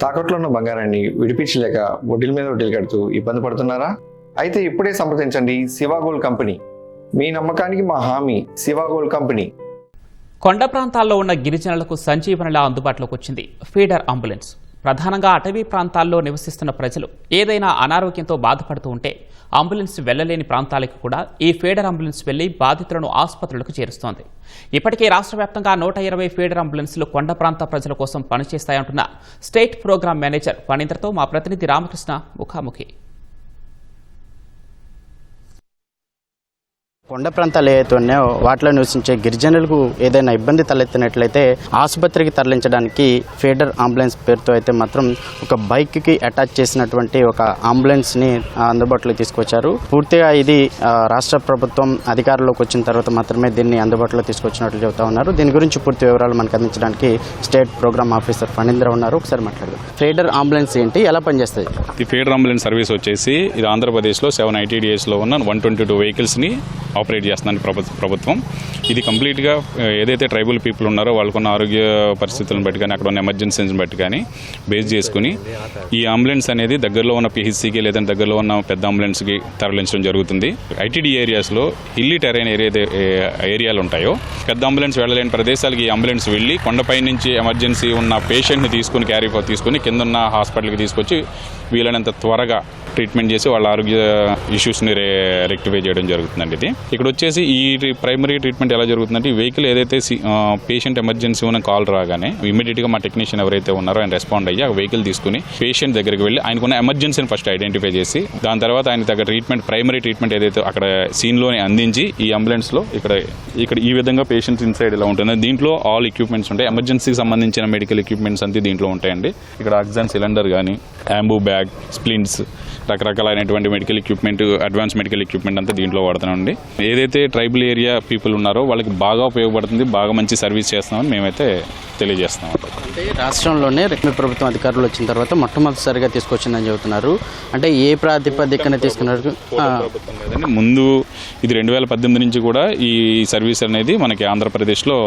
తాకట్లో ఉన్న బంగారాన్ని విడిపించలేక వడ్డీల మీద వడ్డీలు కడుతూ ఇబ్బంది పడుతున్నారా? అయితే ఇప్పుడే సంప్రదించండి శివ గోల్డ్ కంపెనీ. మీ నమ్మకానికి మా హామీ శివ గోల్డ్ కంపెనీ. కొండ ప్రాంతాల్లో ఉన్న గిరిజనులకు సంజీవనిలా అందుబాటులోకి వచ్చింది ఫీడర్ అంబులెన్స్. ప్రధానంగా అటవీ ప్రాంతాల్లో నివసిస్తున్న ప్రజలు ఏదైనా అనారోగ్యంతో బాధపడుతూ ఉంటే అంబులెన్స్ వెళ్లలేని ప్రాంతాలకు కూడా ఈ ఫీడర్ అంబులెన్స్ వెళ్లి బాధితులను ఆసుపత్రులకు చేరుస్తోంది. ఇప్పటికే రాష్ట్ర వ్యాప్తంగా 120 ఫీడర్ అంబులెన్స్లు కొండ ప్రాంత ప్రజల కోసం పనిచేస్తాయంటున్న స్టేట్ ప్రోగ్రామ్ మేనేజర్ ఫణీంద్రతో మా ప్రతినిధి రామకృష్ణ ముఖాముఖి. కొండ ప్రాంతాలు ఏవైతే ఉన్నాయో వాటిలో నివసించే గిరిజనులకు ఏదైనా ఇబ్బంది తలెత్తినట్లయితే ఆసుపత్రికి తరలించడానికి ఫీడర్ అంబులెన్స్ పేరుతో అయితే మాత్రం ఒక బైక్కి అటాచ్ చేసినటువంటి ఒక అంబులెన్స్ని అందుబాటులోకి తీసుకొచ్చారు. పూర్తిగా ఇది రాష్ట్ర ప్రభుత్వం అధికారంలోకి వచ్చిన తర్వాత మాత్రమే దీన్ని అందుబాటులో తీసుకొచ్చినట్లు చెబుతా ఉన్నారు. దీని గురించి పూర్తి వివరాలు మనకు అందించడానికి స్టేట్ ప్రోగ్రామ్ ఆఫీసర్ ఫణీంద్ర ఉన్నారు. ఒకసారి మాట్లాడదాం. ఫీడర్ అంబులెన్స్ ఏంటి, ఎలా పనిచేస్తుంది? ఈ ఫీడర్ అంబులెన్స్ సర్వీస్ వచ్చేసి ఇది ఆంధ్రప్రదేశ్లో 7 ITDASలో ఉన్న 122 వెహికల్స్ని ఆపరేట్ చేస్తుందని ప్రభుత్వం. ఇది కంప్లీట్గా ఏదైతే ట్రైబల్ పీపుల్ ఉన్నారో వాళ్ళకున్న ఆరోగ్య పరిస్థితులను బట్టి కానీ అక్కడ ఉన్న ఎమర్జెన్సీని బట్టి కానీ బేస్ చేసుకుని ఈ అంబులెన్స్ అనేది దగ్గరలో ఉన్న PHCకి లేదంటే దగ్గరలో ఉన్న పెద్ద అంబులెన్స్కి తరలించడం జరుగుతుంది. ITD ఏరియాస్లో హిల్లీ టెరైన్ ఏరియాలు ఉంటాయో పెద్ద అంబులెన్స్ వెళ్ళలేని ప్రదేశాలకి ఈ అంబులెన్స్ వెళ్ళి కొండపై నుంచి ఎమర్జెన్సీ ఉన్న పేషెంట్ని తీసుకుని కింద ఉన్న హాస్పిటల్కి తీసుకొచ్చి వీలైనంత త్వరగా ట్రీట్మెంట్ చేసి వాళ్ళ ఆరోగ్య ఇష్యూస్ని రెక్టిఫై చేయడం జరుగుతుందండి. ఇది ఇక్కడ వచ్చేసి ఈ ప్రైమరీ ట్రీట్మెంట్ ఎలా జరుగుతుందంటే ఈ వెహికల్ ఏదైతే పేషెంట్ ఎమర్జెన్సీ ఉన్న కాల్ రాగానే ఇమీడియట్గా మా టెక్నీషియన్ ఎవరైతే ఉన్నారో ఆయన రెస్పాండ్ అయ్యి ఆ వెహికల్ తీసుకుని పేషెంట్ దగ్గరికి వెళ్ళి ఆయనకున్న ఎమర్జెన్సీని ఫస్ట్ ఐడెంటిఫై చేసి దాని తర్వాత ఆయన దగ్గర ప్రైమరీ ట్రీట్మెంట్ ఏదైతే అక్కడ సీన్లోనే అందించి ఈ అంబులెన్స్లో ఇక్కడ ఈ విధంగా పేషెంట్ ఇన్సైడ్ ఇలా ఉంటుంది. దీంట్లో ఆల్ ఎక్విప్మెంట్స్ ఉంటాయి. ఎమర్జెన్సీకి సంబంధించిన మెడికల్ ఎక్విప్మెంట్స్ అంతా దీంట్లో ఉంటాయండి. ఇక్కడ ఆక్సిజన్ సిలిండర్ కానీ యాంబూ బ్యాగ్, స్ప్లింట్స్, రకరకాలైనటువంటి medical equipment, advance medical equipment అంతా దీంట్లో వాడుతున్నామండి. ఏదైతే ట్రైబల్ ఏరియా పీపుల్ ఉన్నారో వాళ్ళకి బాగా ఉపయోగపడుతుంది, బాగా మంచి సర్వీస్ చేస్తున్నామని మేమైతే తెలియజేస్తున్నాం. అంటే రాష్ట్రంలోనే ప్రభుత్వం అధికారులు వచ్చిన తర్వాత మొట్టమొదటిసారిగా తీసుకొచ్చిందని చెబుతున్నారు. అంటే ఏ ప్రాతిపదికన తీసుకున్నారు? ముందు ఇది 2018 నుంచి కూడా ఈ సర్వీస్ అనేది మనకి ఆంధ్రప్రదేశ్లో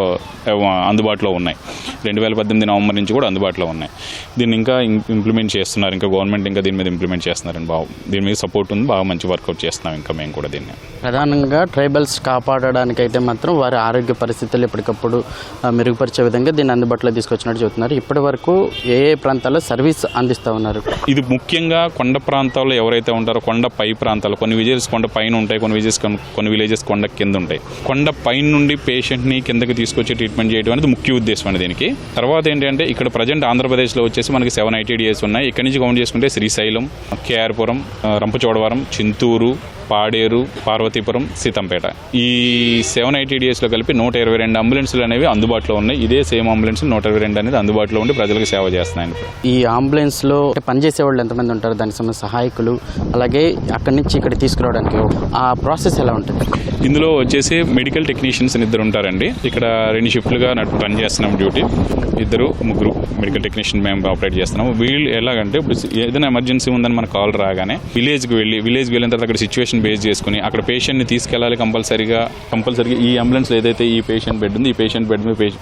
అందుబాటులో ఉన్నాయి. 2018 నవంబర్ నుంచి కూడా అందుబాటులో ఉన్నాయి. దీన్ని ఇంకా ఇంప్లిమెంట్ చేస్తున్నారు. ఇంకా గవర్నమెంట్ ఇంకా దీని మీద ఇంప్లిమెంట్ చేస్తున్నారండి. దీని మీద సపోర్ట్ ఉంది, బాగా మంచి వర్కౌట్ చేస్తున్నాం ఇంకా మేము కూడా దీన్ని. ప్రధానంగా ట్రైబల్స్ కాపాడడానికైతే మాత్రం వారి ఆరోగ్య పరిస్థితులు ఎప్పటికప్పుడు మెరుగుపరిచే విధంగా దీన్ని అందుబాటులో తీసుకొచ్చినట్టు చెబుతున్నారు. ఇప్పటి వరకు ఏ ప్రాంతాల్లో సర్వీస్ అందిస్తూ ఉన్నారు? ఇది ముఖ్యంగా కొండ ప్రాంతాల్లో ఎవరైతే ఉంటారో కొండ పై ప్రాంతాలు, కొన్ని విలేజెస్ కొండ పైన ఉంటాయి, కొన్ని విలేజెస్ కొండ కింద ఉంటాయి. కొండ పైన నుండి పేషెంట్ని కిందకి తీసుకొచ్చి ట్రీట్మెంట్ చేయడం అనేది ముఖ్య ఉద్దేశం అండి దీనికి. తర్వాత ఏంటంటే ఇక్కడ ప్రజెంట్ ఆంధ్రప్రదేశ్లో వచ్చేసి మనకి 7 ITDAs ఉన్నాయి. ఇక్కడి నుంచి కౌంట్ చేసుకుంటే శ్రీశైలం, కేఆర్పురం, రంపచోడవరం, చింతూరు, పాడేరు, పార్వతీపురం, సీతంపేట ఈ 7 ITDASలో కలిపి 122 అంబులెన్స్లు అనేవి అందుబాటులో ఉన్నాయి. ఇదే సేమ్ అంబులెన్స్ 122 అనేది అందుబాటులో ఉండి ప్రజలకు సేవ చేస్తున్నాయండి. ఈ అంబులెన్స్లో పనిచేసే వాళ్ళు ఎంతమంది ఉంటారు? దానికి సంబంధించిన సహాయకులు, అలాగే అక్కడి నుంచి ఇక్కడ తీసుకురావడానికి ఆ ప్రాసెస్ ఎలా ఉంటుంది? ఇందులో వచ్చేసి మెడికల్ టెక్నీషియన్స్ 2 ఉంటారండి. ఇక్కడ 2 షిఫ్ట్లుగా రన్ చేస్తున్నాం డ్యూటీ. 2-3 మెడికల్ టెక్నీషియన్ మేము ఆపరేట్ చేస్తున్నాము. వీళ్ళు ఎలాగంటే ఇప్పుడు ఏదైనా ఎమర్జెన్సీ ఉందని మన కాల్ రాగానే విలేజ్కి వెళ్ళిన తర్వాత అక్కడ సిచ్యువేషన్ బేస్ చేసుకుని అక్కడ పేషెంట్ని తీసుకెళ్ళాలి. కంపల్సరీగా ఈ అంబులెన్స్లో ఏదైతే ఈ పేషెంట్ బెడ్ ఉంది, ఈ పేషెంట్ బెడ్ మీద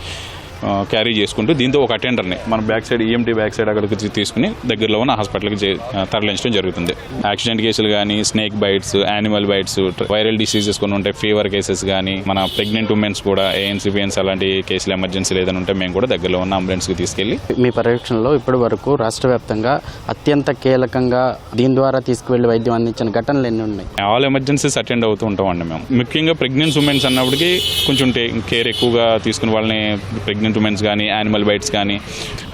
క్యారీ చేసుకుంటూ దీంతో ఒక అటెండర్ని మన back side EMT back side అక్కడికి తీసుకుని దగ్గరలో ఉన్న హాస్పిటల్కి తరలించడం జరుగుతుంది. యాక్సిడెంట్ కేసులు కానీ, snake bites, animal bites, viral diseases కొన్ని ఉంటాయి, ఫీవర్ కేసెస్ కానీ, మన ప్రెగ్నెంట్ ఉమెన్స్ కూడా ANCPNs అలాంటి కేసులు ఎమర్జెన్సీలు ఏదైనా ఉంటే మేము కూడా దగ్గరలో ఉన్న అంబులెన్స్కి తీసుకెళ్ళి. మీ పర్యవేక్షణలో ఇప్పటి వరకు రాష్ట్ర వ్యాప్తంగా అత్యంత కీలకంగా దీని ద్వారా తీసుకువెళ్ళి వైద్యం అందించిన ఘటనలు ఎన్ని ఉన్నాయి? ఆల్ ఎమర్జెన్సీస్ అటెండ్ అవుతూ ఉంటామండి మేము. ముఖ్యంగా ప్రెగ్నెంట్ ఉమెన్స్ అన్నప్పటికీ కొంచెం కేర్ ఎక్కువగా తీసుకుని వాళ్ళని ప్రెగ్నెంట్ ఉమెన్స్ కానీ, యానిమల్ బైట్స్ కానీ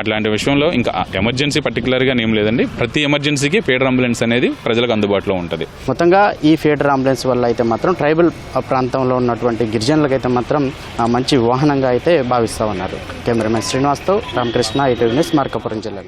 అట్లాంటి విషయంలో ఇంకా ఎమర్జెన్సీ పర్టికులర్గా ఏం లేదండి. ప్రతి ఎమర్జెన్సీకి ఫీడర్ అంబులెన్స్ అనేది ప్రజలకు అందుబాటులో ఉంటుంది. మొత్తంగా ఈ ఫీడర్ అంబులెన్స్ వల్ల అయితే మాత్రం ట్రైబల్ ప్రాంతంలో ఉన్నటువంటి గిరిజనులకైతే మాత్రం మంచి వాహనంగా అయితే భావిస్తూ ఉన్నారు. కెమెరామెన్ శ్రీనివాస్తో రామకృష్ణ, ITV న్యూస్, మార్కాపురం జిల్లా.